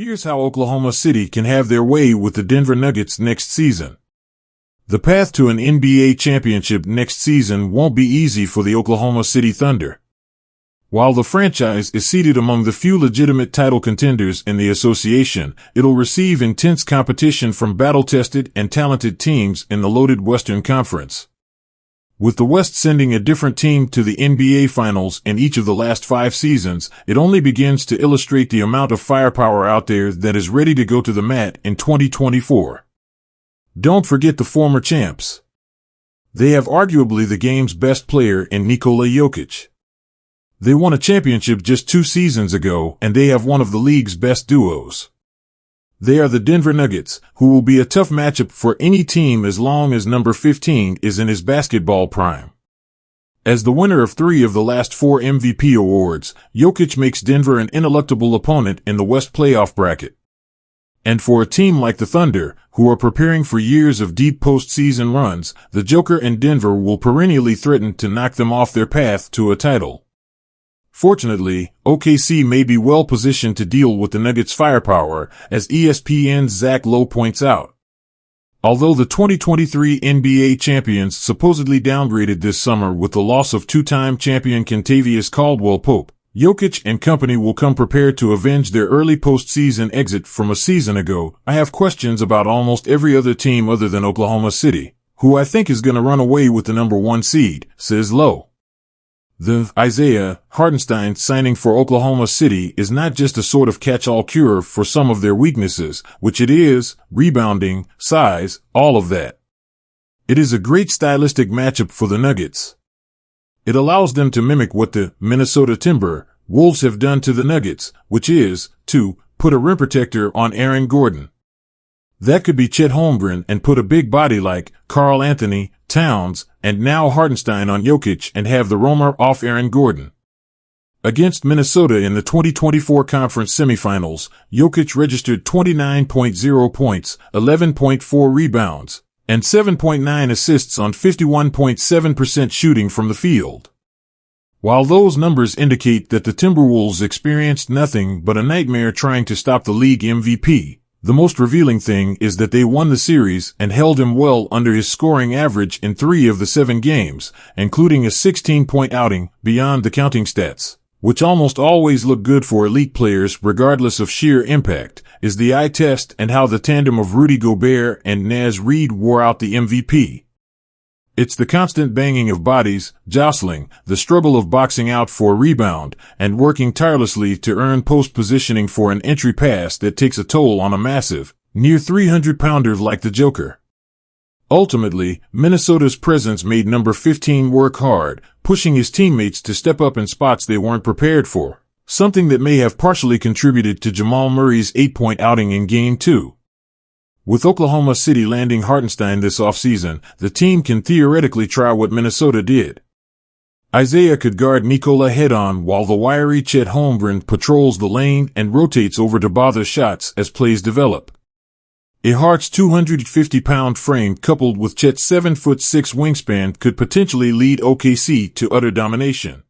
Here's how Oklahoma City can have their way with the Denver Nuggets next season. The path to an NBA championship next season won't be easy for the Oklahoma City Thunder. While the franchise is seated among the few legitimate title contenders in the association, it'll receive intense competition from battle-tested and talented teams in the loaded Western Conference. With the West sending a different team to the NBA Finals in each of the last 5 seasons, it only begins to illustrate the amount of firepower out there that is ready to go to the mat in 2024. Don't forget the former champs. They have arguably the game's best player in Nikola Jokic. They won a championship just 2 seasons ago, and they have one of the league's best duos. They are the Denver Nuggets, who will be a tough matchup for any team as long as number 15 is in his basketball prime. As the winner of 3 of the last 4 MVP awards, Jokic makes Denver an ineluctable opponent in the West playoff bracket. And for a team like the Thunder, who are preparing for years of deep postseason runs, the Joker and Denver will perennially threaten to knock them off their path to a title. Fortunately, OKC may be well positioned to deal with the Nuggets' firepower, as ESPN's Zach Lowe points out. Although the 2023 NBA champions supposedly downgraded this summer with the loss of 2-time champion Kentavious Caldwell-Pope, Jokic and company will come prepared to avenge their early postseason exit from a season ago. I have questions about almost every other team other than Oklahoma City, who I think is going to run away with the number 1 seed, says Lowe. The Isaiah Hartenstein signing for Oklahoma City is not just a sort of catch-all cure for some of their weaknesses, which it is, rebounding, size, all of that. It is a great stylistic matchup for the Nuggets. It allows them to mimic what the Minnesota Timberwolves have done to the Nuggets, which is, to put a rim protector on Aaron Gordon. That could be Chet Holmgren and put a big body like Karl Anthony Towns and now Hartenstein on Jokic and have the roamer off Aaron Gordon. Against Minnesota in the 2024 conference semifinals, Jokic registered 29.0 points, 11.4 rebounds, and 7.9 assists on 51.7% shooting from the field. While those numbers indicate that the Timberwolves experienced nothing but a nightmare trying to stop the league MVP, the most revealing thing is that they won the series and held him well under his scoring average in 3 of the 7 games, including a 16-point outing beyond the counting stats, which almost always look good for elite players regardless of sheer impact, is the eye test and how the tandem of Rudy Gobert and Naz Reid wore out the MVP. It's the constant banging of bodies, jostling, the struggle of boxing out for a rebound, and working tirelessly to earn post positioning for an entry pass that takes a toll on a massive, near 300-pounder like the Joker. Ultimately, Minnesota's presence made number 15 work hard, pushing his teammates to step up in spots they weren't prepared for, something that may have partially contributed to Jamal Murray's 8-point outing in Game 2. With Oklahoma City landing Hartenstein this offseason, the team can theoretically try what Minnesota did. Isaiah could guard Nikola head-on while the wiry Chet Holmgren patrols the lane and rotates over to bother shots as plays develop. A Hart's 250-pound frame coupled with Chet's 7'6" wingspan could potentially lead OKC to utter domination.